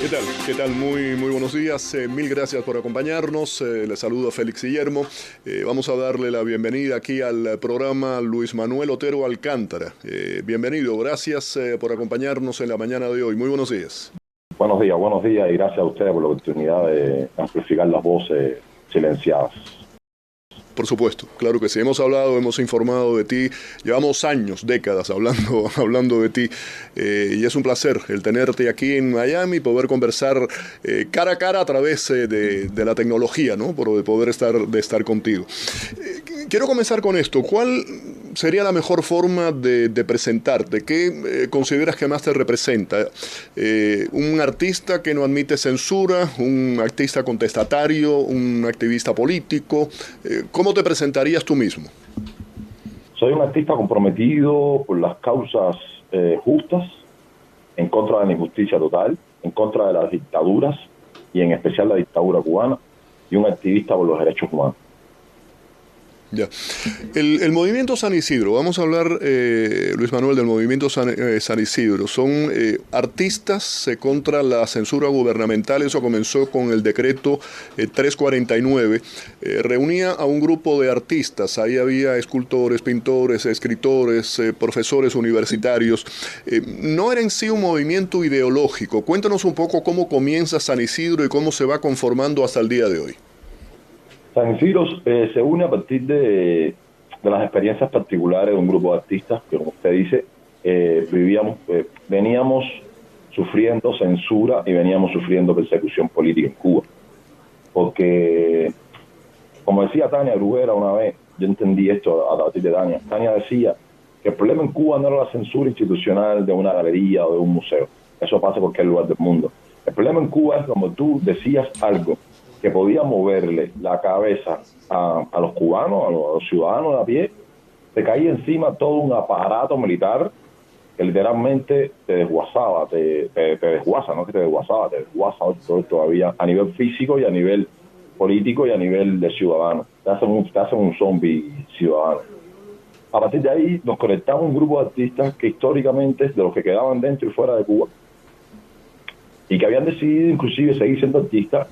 ¿Qué tal? ¿Qué tal? Muy buenos días. Mil gracias por acompañarnos. Les saludo a Félix Guillermo. Vamos a darle la bienvenida aquí al programa Luis Manuel Otero Alcántara. Bienvenido. Gracias por acompañarnos en la mañana de hoy. Muy buenos días. Buenos días y gracias a ustedes por la oportunidad de amplificar las voces silenciadas. Por supuesto, claro que sí. Hemos hablado, hemos informado de ti. Llevamos años, décadas hablando de ti. Y es un placer el tenerte aquí en Miami, poder conversar cara a cara a través de la tecnología, ¿no? Por poder estar contigo. Quiero comenzar con esto. ¿Cuál sería la mejor forma de presentarte? ¿Qué consideras que más te representa? ¿Un artista que no admite censura? ¿Un artista contestatario? ¿Un activista político? ¿Cómo te presentarías tú mismo? Soy un artista comprometido por las causas justas, en contra de la injusticia total, en contra de las dictaduras y en especial la dictadura cubana, y un activista por los derechos humanos. Ya. El movimiento San Isidro, vamos a hablar, Luis Manuel, del movimiento San Isidro. Son artistas contra la censura gubernamental. Eso comenzó con el decreto 349. Reunía a un grupo de artistas. Ahí había escultores, pintores, escritores, profesores universitarios. No era en sí un movimiento ideológico. Cuéntanos un poco cómo comienza San Isidro y cómo se va conformando hasta el día de hoy. San Isidro se une a partir de las experiencias particulares de un grupo de artistas que, como usted dice, veníamos sufriendo censura y veníamos sufriendo persecución política en Cuba. Porque, como decía Tania Bruguera una vez, yo entendí esto a partir de Tania. Tania decía que el problema en Cuba no era la censura institucional de una galería o de un museo. Eso pasa en cualquier lugar del mundo. El problema en Cuba es cuando tú decías algo que podía moverle la cabeza a los cubanos, a los ciudadanos de a pie, te caía encima todo un aparato militar que literalmente te desguazaba, te desguaza, no que te desguazaba, te desguaza todavía a nivel físico y a nivel político y a nivel de ciudadano. Te hacen un zombie ciudadano. A partir de ahí nos conectamos un grupo de artistas que históricamente, de los que quedaban dentro y fuera de Cuba, y que habían decidido inclusive seguir siendo artistas,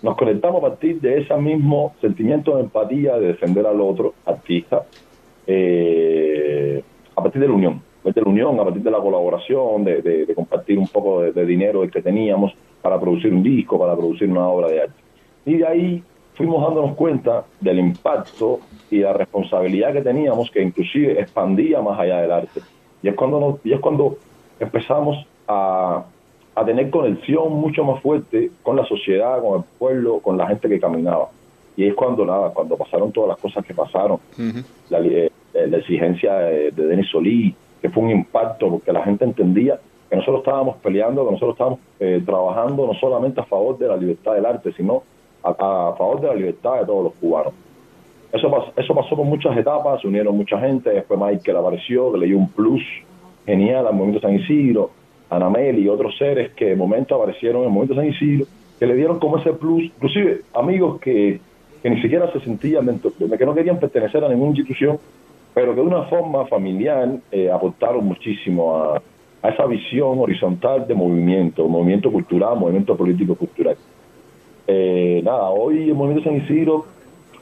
nos conectamos a partir de ese mismo sentimiento de empatía, de defender al otro artista, a partir de la unión, a partir de la colaboración, de compartir un poco de dinero que teníamos para producir un disco, para producir una obra de arte. Y de ahí fuimos dándonos cuenta del impacto y la responsabilidad que teníamos, que inclusive expandía más allá del arte. Y es cuando empezamos a tener conexión mucho más fuerte con la sociedad, con el pueblo, con la gente que caminaba. Y es cuando pasaron todas las cosas que pasaron. La exigencia de Denis Solís, que fue un impacto porque la gente entendía que nosotros estábamos peleando, que nosotros estábamos trabajando no solamente a favor de la libertad del arte, sino a favor de la libertad de todos los cubanos. Eso pasó por muchas etapas, se unieron mucha gente, después Michael apareció, que le dio un plus genial al movimiento San Isidro, Anamel y otros seres que de momento aparecieron en el movimiento San Isidro, que le dieron como ese plus, inclusive amigos que ni siquiera se sentían dentro, que no querían pertenecer a ninguna institución, pero que de una forma familiar aportaron muchísimo a esa visión horizontal de movimiento cultural, movimiento político-cultural. Hoy el movimiento San Isidro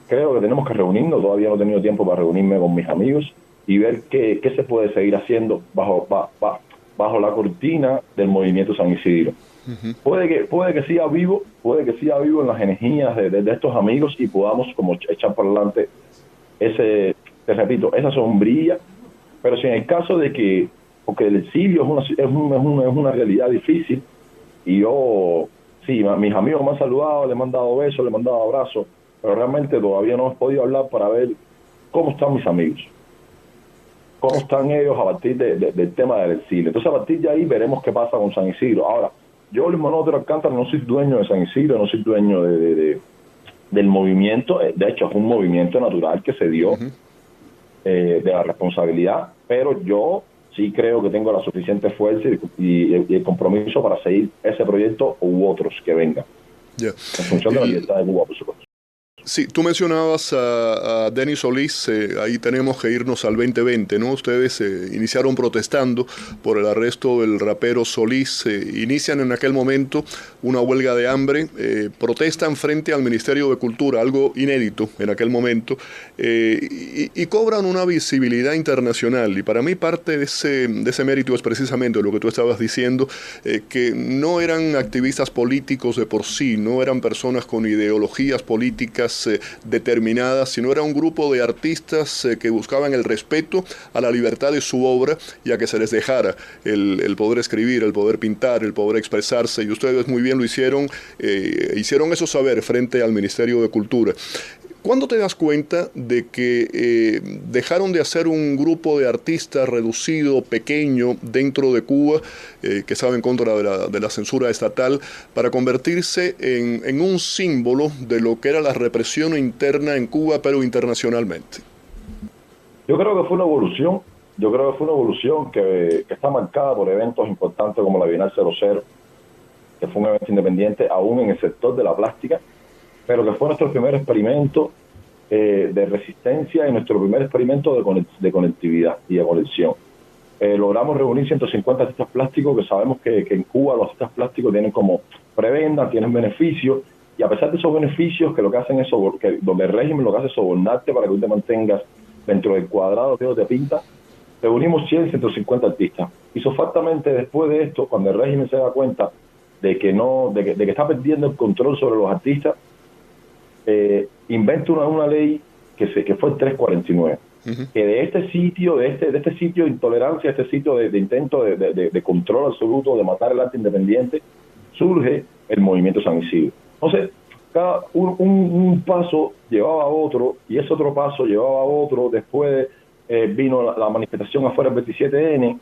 creo que tenemos que reunirnos, todavía no he tenido tiempo para reunirme con mis amigos y ver qué se puede seguir haciendo bajo la cortina del movimiento San Isidro. Puede que siga vivo en las energías de estos amigos y podamos como echar por delante esa sombrilla, pero si en el caso de que, porque el exilio es una realidad difícil, y yo, sí, mis amigos me han saludado, les han dado besos, les han dado abrazos, pero realmente todavía no he podido hablar para ver cómo están mis amigos, cómo están ellos a partir del tema del exilio. Entonces a partir de ahí veremos qué pasa con San Isidro. Ahora, yo, Luis Manuel Otero Alcántara, no soy dueño de San Isidro, no soy dueño del movimiento, de hecho es un movimiento natural que se dio de la responsabilidad, pero yo sí creo que tengo la suficiente fuerza y el compromiso para seguir ese proyecto u otros que vengan, en función de la libertad de Cuba, por supuesto. Sí, tú mencionabas a Denis Solís, ahí tenemos que irnos al 2020, ¿no? Ustedes iniciaron protestando por el arresto del rapero Solís, inician en aquel momento una huelga de hambre, protestan frente al Ministerio de Cultura, algo inédito en aquel momento, y cobran una visibilidad internacional. Y para mí parte de ese mérito es precisamente lo que tú estabas diciendo, que no eran activistas políticos de por sí, no eran personas con ideologías políticas determinadas, sino era un grupo de artistas que buscaban el respeto a la libertad de su obra y a que se les dejara el poder escribir, el poder pintar, el poder expresarse, y ustedes muy bien lo hicieron, hicieron eso saber frente al Ministerio de Cultura. ¿Cuándo te das cuenta de que dejaron de hacer un grupo de artistas reducido, pequeño, dentro de Cuba, que estaba en contra de la censura estatal, para convertirse en un símbolo de lo que era la represión interna en Cuba, pero internacionalmente? Yo creo que fue una evolución. Yo creo que fue una evolución que está marcada por eventos importantes como la Bienal 00, que fue un evento independiente aún en el sector de la plástica, pero que fue nuestro primer experimento de resistencia y nuestro primer experimento de conectividad y de conexión. Logramos reunir 150 artistas plásticos, que sabemos que en Cuba los artistas plásticos tienen como prebenda, tienen beneficios, y a pesar de esos beneficios, que lo que hacen es donde el régimen lo que hace es sobornarte para que tú te mantengas dentro del cuadrado que te pinta, reunimos 150 artistas. Isofactamente, después de esto, cuando el régimen se da cuenta de que está perdiendo el control sobre los artistas, inventa una ley que fue el 349, que de este sitio de intolerancia, este sitio de intento de control absoluto, de matar el arte independiente, surge el movimiento San Isidro. Entonces, un paso llevaba a otro, y ese otro paso llevaba a otro. Después vino la manifestación afuera del 27N,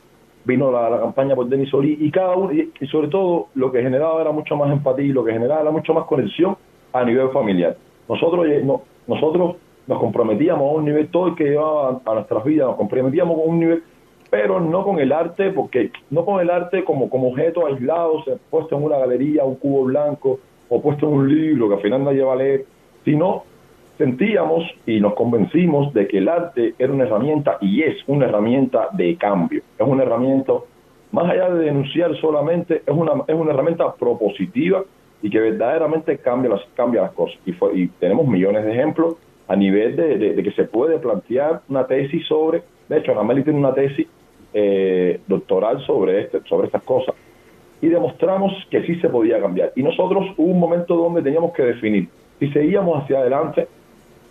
vino la campaña por Denis Solís, y sobre todo lo que generaba era mucho más empatía, y lo que generaba era mucho más conexión a nivel familiar. Nosotros nos comprometíamos a un nivel, todo el que llevaba a nuestras vidas, nos comprometíamos con un nivel, pero no con el arte, como objeto aislado, puesto en una galería, un cubo blanco, o puesto en un libro que al final nadie va a leer, sino sentíamos y nos convencimos de que el arte era una herramienta, y es una herramienta de cambio, es una herramienta, más allá de denunciar solamente, es una herramienta propositiva y que verdaderamente cambia las cosas. Y tenemos millones de ejemplos a nivel de que se puede plantear una tesis sobre, de hecho, Anameli tiene una tesis doctoral sobre estas cosas, y demostramos que sí se podía cambiar. Y nosotros hubo un momento donde teníamos que definir si seguíamos hacia adelante,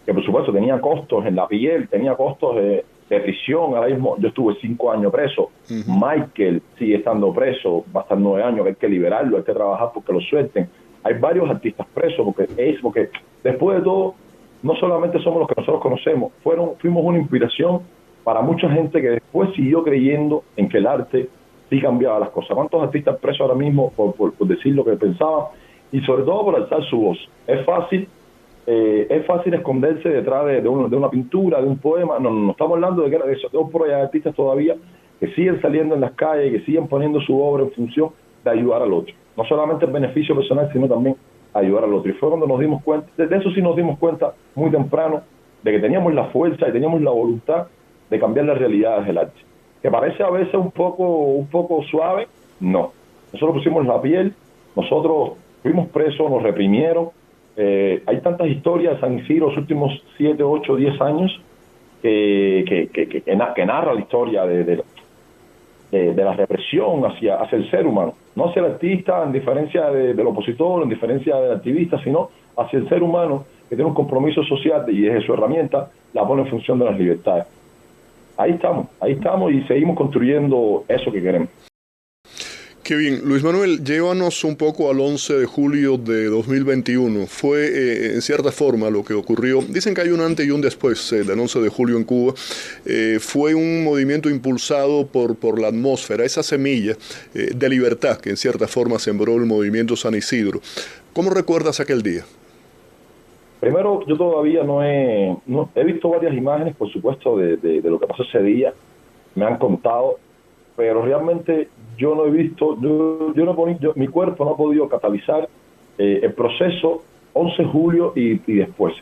que por supuesto tenía costos en la piel, tenía costos de prisión. Ahora mismo yo estuve 5 años preso, Michael sigue estando preso, va a estar 9 años, hay que liberarlo, hay que trabajar porque lo suelten. Hay varios artistas presos, porque después de todo, no solamente somos los que nosotros conocemos, fuimos una inspiración para mucha gente que después siguió creyendo en que el arte sí cambiaba las cosas. ¿Cuántos artistas presos ahora mismo por decir lo que pensaban, y sobre todo por alzar su voz? Es fácil esconderse detrás de una pintura, de un poema. No estamos hablando de dos artistas todavía que siguen saliendo en las calles, que siguen poniendo su obra en función de ayudar al otro. No solamente el beneficio personal, sino también ayudar al otro. Y fue cuando nos dimos cuenta, de eso sí nos dimos cuenta muy temprano, de que teníamos la fuerza y teníamos la voluntad de cambiar las realidades del arte. Que parece a veces un poco suave, no. Nosotros pusimos la piel, nosotros fuimos presos, nos reprimieron. Hay tantas historias de San Isidro los últimos 7, 8, 10 años que narra la historia de la represión hacia el ser humano, no hacia el artista en diferencia del opositor, en diferencia del activista, sino hacia el ser humano, que tiene un compromiso social y es su herramienta, la pone en función de las libertades. Ahí estamos y seguimos construyendo eso que queremos. Qué bien. Luis Manuel, llévanos un poco al 11 de julio de 2021. Fue, en cierta forma, lo que ocurrió. Dicen que hay un antes y un después del 11 de julio en Cuba. Fue un movimiento impulsado por la atmósfera, esa semilla de libertad que en cierta forma sembró el movimiento San Isidro. ¿Cómo recuerdas aquel día? Primero, yo todavía no he visto varias imágenes, por supuesto, de lo que pasó ese día. Me han contado, pero realmente yo no he visto, mi cuerpo no ha podido catalizar el proceso 11 de julio y después.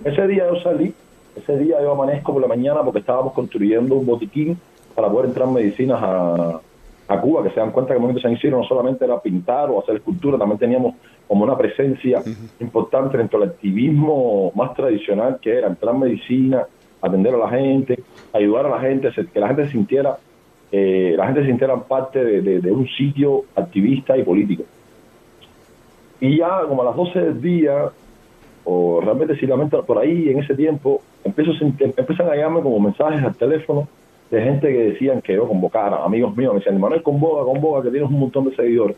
Ese día yo salí, ese día yo amanezco por la mañana porque estábamos construyendo un botiquín para poder entrar medicinas a Cuba, que se dan cuenta que el Movimiento San Isidro no solamente era pintar o hacer escultura, también teníamos como una presencia importante dentro del activismo más tradicional, que era entrar medicina, atender a la gente, ayudar a la gente, que la gente se sintiera, parte de un sitio activista y político. Y ya como a las 12 del día, o realmente si lamento por ahí en ese tiempo, empiezan a llamarme como mensajes al teléfono de gente que decían que yo convocara, amigos míos, me decían, Manuel, convoca, que tienes un montón de seguidores.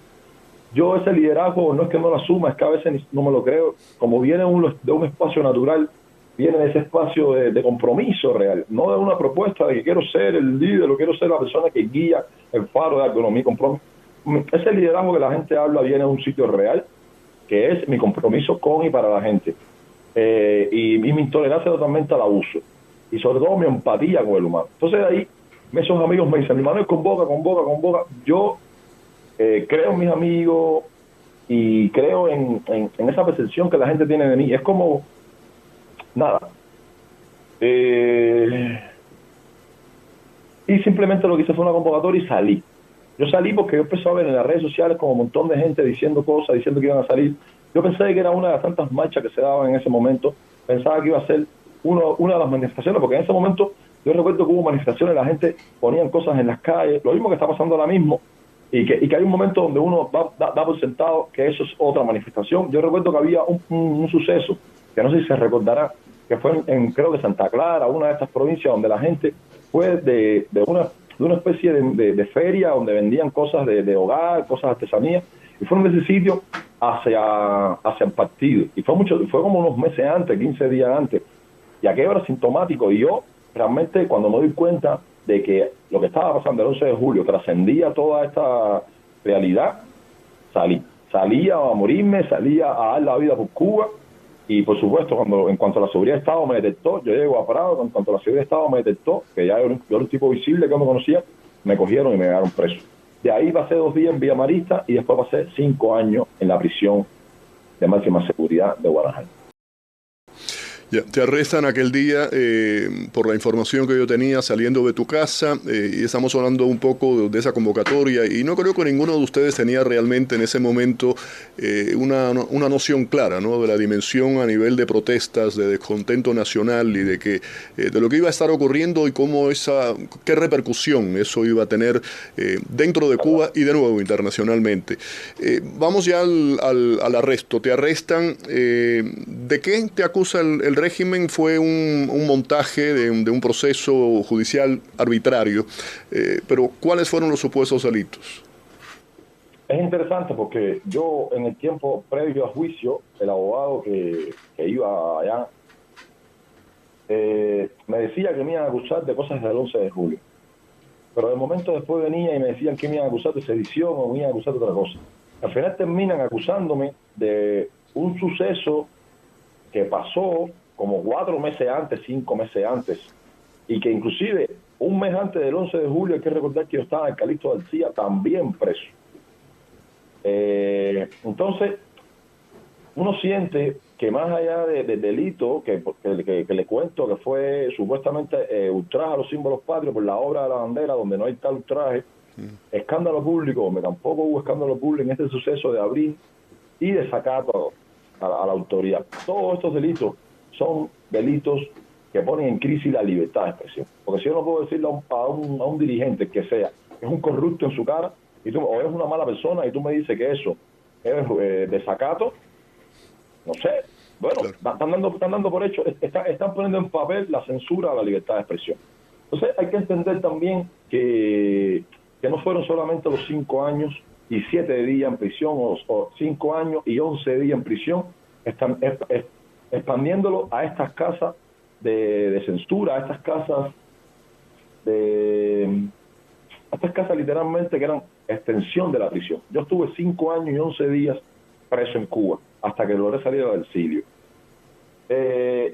Yo ese liderazgo no es que no lo asuma, es que a veces no me lo creo, como viene de un espacio natural, viene de ese espacio de compromiso real, no de una propuesta de que quiero ser el líder o quiero ser la persona que guía el faro de algo, no, mi compromiso. Ese liderazgo que la gente habla viene de un sitio real, que es mi compromiso con y para la gente, y mi intolerancia totalmente al abuso, y sobre todo mi empatía con el humano. Entonces de ahí, esos amigos me dicen, mi Manuel, convoca. Yo creo en mis amigos y creo en esa percepción que la gente tiene de mí. Es como, nada. Y simplemente lo que hice fue una convocatoria y salí. Yo salí porque yo empecé a ver en las redes sociales como un montón de gente diciendo cosas, diciendo que iban a salir. Yo pensé que era una de las tantas marchas que se daban en ese momento. Pensaba que iba a ser una de las manifestaciones, porque en ese momento yo recuerdo que hubo manifestaciones, la gente ponían cosas en las calles, lo mismo que está pasando ahora mismo, y que hay un momento donde uno da por sentado que eso es otra manifestación. Yo recuerdo que había un suceso, que no sé si se recordará, que fue creo que Santa Clara, una de estas provincias donde la gente fue de una especie de feria donde vendían cosas de hogar, cosas de artesanía, y fueron de ese sitio hacia el partido. Y fue como unos meses antes, 15 días antes, y aquello era sintomático. Y yo realmente, cuando me doy cuenta de que lo que estaba pasando el 11 de julio trascendía toda esta realidad, salía a morirme, salía a dar la vida por Cuba. Y por supuesto, en cuanto a la seguridad de Estado me detectó, yo llego a Prado, en cuanto a la seguridad de Estado me detectó, que ya yo era un tipo visible que no me conocía, me cogieron y me llevaron preso. De ahí pasé 2 días en Villa Marista y después pasé 5 años en la prisión de máxima seguridad de Guadalajara. Ya, te arrestan aquel día por la información que yo tenía saliendo de tu casa, y estamos hablando un poco de esa convocatoria, y no creo que ninguno de ustedes tenía realmente en ese momento una noción clara, ¿no?, de la dimensión a nivel de protestas, de descontento nacional y de lo que iba a estar ocurriendo y qué repercusión eso iba a tener dentro de Cuba y de nuevo internacionalmente. Vamos ya al arresto. Te arrestan. ¿De qué te acusa el régimen? Fue un montaje de un proceso judicial arbitrario, pero ¿cuáles fueron los supuestos delitos? Es interesante porque yo, en el tiempo previo a juicio, el abogado que iba allá me decía que me iban a acusar de cosas del 11 de julio, pero de momento después venía y me decían que me iban a acusar de sedición o me iban a acusar de otra cosa. Al final terminan acusándome de un suceso que pasó como 4 meses antes, 5 meses antes, y que inclusive un mes antes del 11 de julio, hay que recordar que yo estaba en Calixto García también preso. Entonces, uno siente que más allá del delito que le cuento, que fue supuestamente ultraje a los símbolos patrios por la obra de la bandera, donde no hay tal ultraje, escándalo público, donde tampoco hubo escándalo público en este suceso de abril, y desacato a la autoridad. Todos estos delitos son delitos que ponen en crisis la libertad de expresión. Porque si yo no puedo decirle a un dirigente que sea, es un corrupto en su cara, o es una mala persona, y tú me dices que eso es desacato, no sé, bueno, claro, están dando por hecho, están poniendo en papel la censura a la libertad de expresión. Entonces hay que entender también que no fueron solamente los 5 años y 7 días en prisión, o 5 años y 11 días en prisión, están expandiéndolo a estas casas de censura, a estas casas literalmente que eran extensión de la prisión. Yo estuve 5 años y 11 días preso en Cuba, hasta que logré salir del exilio.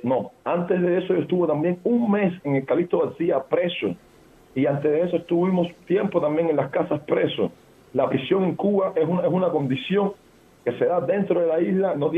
No, antes de eso yo estuve también 1 mes en el Calixto García preso, y antes de eso estuvimos tiempo también en las casas presos. La prisión en Cuba es una condición que se da dentro de la isla, no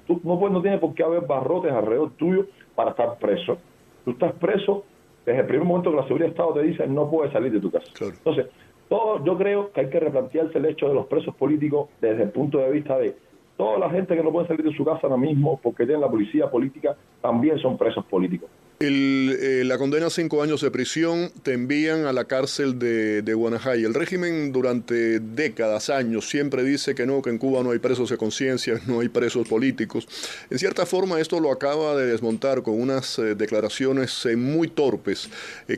Tú no tiene por qué haber barrotes alrededor tuyo para estar preso. Tú estás preso desde el primer momento que la seguridad de Estado te dice no puedes salir de tu casa. Claro. Entonces, yo creo que hay que replantearse el hecho de los presos políticos desde el punto de vista de toda la gente que no puede salir de su casa ahora mismo porque tiene la policía política, también son presos políticos. La condena a 5 años de prisión te envían a la cárcel de Guanajay. El régimen durante décadas, años, siempre dice que no, que en Cuba no hay presos de conciencia, no hay presos políticos. En cierta forma esto lo acaba de desmontar con unas declaraciones muy torpes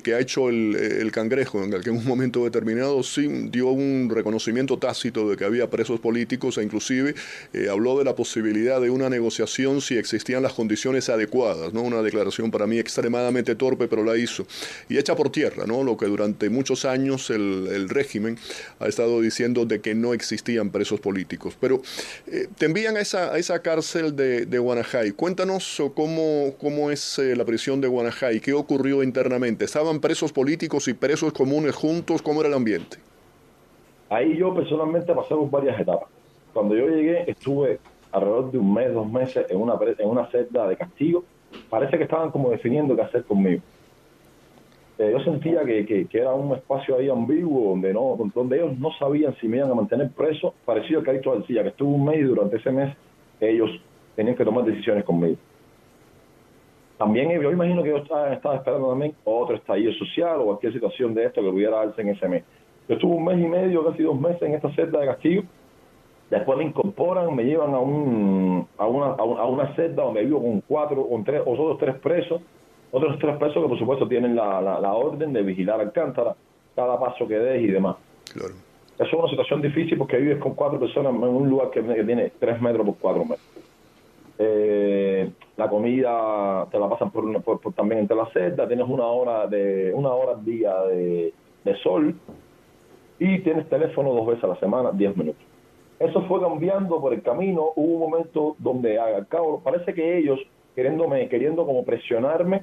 que ha hecho el Cangrejo, en el que en un momento determinado sí dio un reconocimiento tácito de que había presos políticos e inclusive habló de la posibilidad de una negociación si existían las condiciones adecuadas, ¿no? Una declaración para mí extremadamente torpe, pero la hizo. Y echa por tierra, ¿no? Lo que durante muchos años el régimen ha estado diciendo de que no existían presos políticos. Pero te envían a esa cárcel de Guanajay. Cuéntanos cómo es la prisión de Guanajay, qué ocurrió internamente. ¿Estaban presos políticos y presos comunes juntos? ¿Cómo era el ambiente? Ahí yo personalmente pasé por varias etapas. Cuando yo llegué estuve alrededor de un mes, 2 meses en una celda de castigo. Parece que estaban como definiendo qué hacer conmigo. Yo sentía que era un espacio ahí ambiguo donde ellos no sabían si me iban a mantener preso, parecido al Carito García, que estuvo un mes y durante ese mes ellos tenían que tomar decisiones conmigo. También yo imagino que ellos estaban esperando también otro estallido social o cualquier situación de esto que pudiera darse en ese mes. Yo estuve un mes y medio, casi 2 meses en esta celda de castigo. Después me incorporan, me llevan a una celda donde vivo con 4 o 3 o otros 3 presos, otros 3 presos que por supuesto tienen la orden de vigilar Alcántara, cada paso que des y demás. Claro. Eso es una situación difícil porque vives con 4 personas en un lugar que tiene 3 metros por 4 metros. La comida te la pasan por también entre la celda, tienes una hora al día de sol y tienes teléfono 2 veces a la semana, 10 minutos. Eso fue cambiando por el camino. Hubo un momento donde al cabo parece que ellos queriendo como presionarme,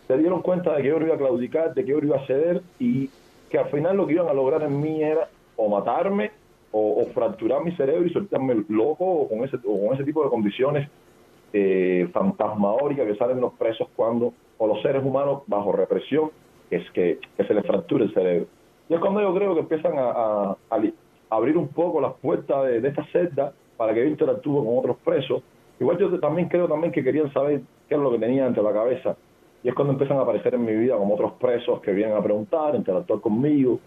se dieron cuenta de que yo no iba a claudicar, de que yo no iba a ceder y que al final lo que iban a lograr en mí era o matarme o fracturar mi cerebro y soltarme loco o con ese tipo de condiciones fantasmagóricas que salen los presos o los seres humanos bajo represión, que se les fracture el cerebro. Y es cuando yo creo que empiezan a abrir un poco las puertas de esta celda para que yo interactúe con otros presos. Igual yo también creo que querían saber qué es lo que tenía entre la cabeza. Y es cuando empiezan a aparecer en mi vida como otros presos que vienen a preguntar, interactuar conmigo.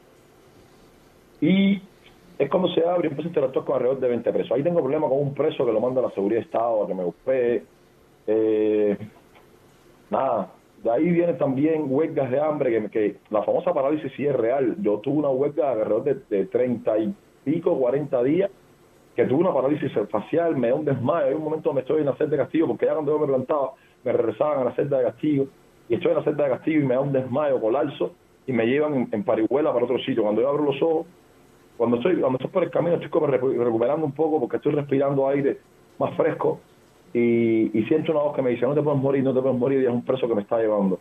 Y es cuando se abre y empiezo a interactuar con alrededor de 20 presos. Ahí tengo problemas con un preso que lo manda a la seguridad de Estado a que me golpee. De ahí vienen también huelgas de hambre, que la famosa parálisis sí es real. Yo tuve una huelga alrededor de 30 y pico, 40 días, que tuve una parálisis facial, me da un desmayo. Hay un momento donde estoy en la celda de castigo, porque ya cuando yo me plantaba, me regresaban a la celda de castigo, y estoy en la celda de castigo y me da un desmayo, colapso, y me llevan en parihuela para otro sitio. Cuando yo abro los ojos, cuando estoy por el camino, estoy como recuperando un poco, porque estoy respirando aire más fresco, y siento una voz que me dice, no te puedes morir, y es un preso que me está llevando.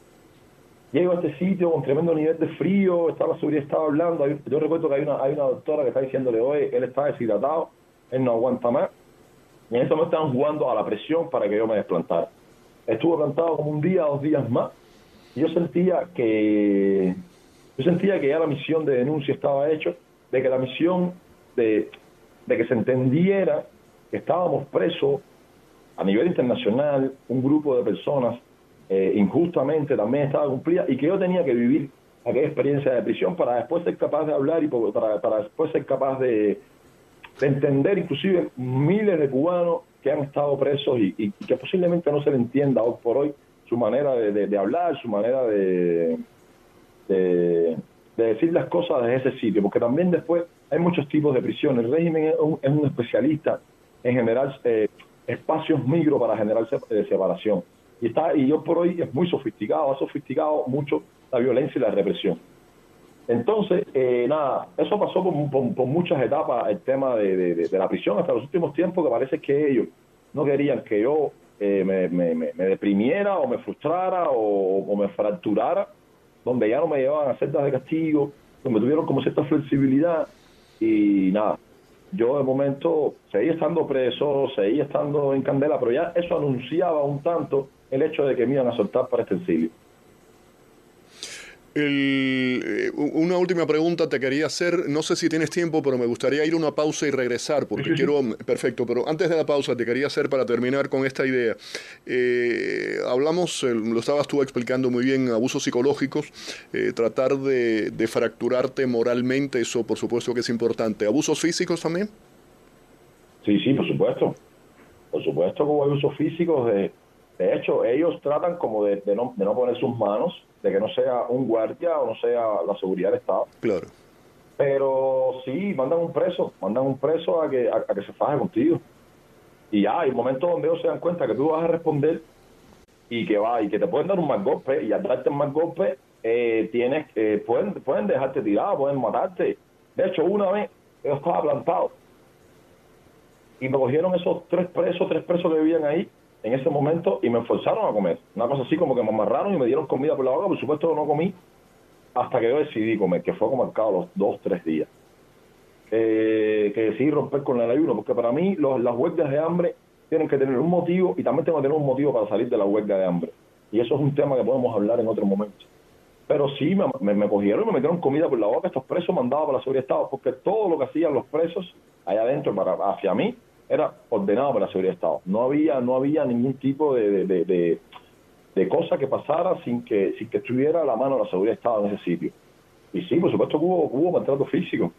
Llego a este sitio con tremendo nivel de frío, está la seguridad, estaba hablando, yo recuerdo que hay una doctora que está diciéndole, oye, él está deshidratado, él no aguanta más, y en ese momento estaban jugando a la presión para que yo me desplantara. Estuve plantado como un día, 2 días más, y yo sentía que ya la misión de denuncia estaba hecha, de que la misión de que se entendiera que estábamos presos a nivel internacional, un grupo de personas injustamente también estaba cumplida, y que yo tenía que vivir aquella experiencia de prisión para después ser capaz de hablar y para después ser capaz de entender inclusive miles de cubanos que han estado presos y que posiblemente no se le entienda hoy por hoy su manera de hablar, su manera de decir las cosas desde ese sitio, porque también después hay muchos tipos de prisión. El régimen es un especialista en generar espacios micro para generar separación. Y yo por hoy es muy sofisticado, ha sofisticado mucho la violencia y la represión. Entonces, eso pasó por muchas etapas, el tema de la prisión, hasta los últimos tiempos, que parece que ellos no querían que yo me deprimiera o me frustrara o me fracturara, donde ya no me llevaban a celdas de castigo, donde tuvieron como cierta flexibilidad y nada. yo de momento seguía estando preso, seguía estando en candela, pero ya eso anunciaba un tanto el hecho de que me iban a soltar para este exilio. Una última pregunta te quería hacer, no sé si tienes tiempo, pero me gustaría ir a una pausa y regresar, porque Sí, sí, quiero, sí. perfecto, pero antes de la pausa te quería hacer para terminar con esta idea. Hablamos, lo estabas tú explicando muy bien, abusos psicológicos, tratar de fracturarte moralmente, eso por supuesto que es importante. ¿Abusos físicos también? Sí, sí, por supuesto. Por supuesto que hubo usos físicos. De hecho, ellos tratan como de no poner sus manos, de que no sea un guardia o no sea la seguridad del Estado. Claro. Pero sí, mandan un preso a que se faje contigo. Y ya, hay momentos donde ellos se dan cuenta que tú vas a responder y que te pueden dar un mal golpe, y al darte un mal golpe, pueden dejarte tirado, pueden matarte. De hecho, una vez yo estaba plantado y me cogieron esos tres presos que vivían ahí en ese momento y me forzaron a comer. Una cosa así como que me amarraron y me dieron comida por la boca. Por supuesto que no comí hasta que yo decidí comer, que fue como al cabo los 2, 3 días. Que decidí romper con el ayuno, porque para mí las huelgas de hambre tienen que tener un motivo y también tengo que tener un motivo para salir de la huelga de hambre. Y eso es un tema que podemos hablar en otro momento. Pero sí, me cogieron y me metieron comida por la boca. Estos presos mandados por la seguridad del Estado, porque todo lo que hacían los presos allá adentro hacia mí era ordenado por la seguridad del Estado. No había ningún tipo de cosa que pasara sin que estuviera a la mano de la seguridad del Estado en ese sitio. Y sí, por supuesto que hubo maltrato físico.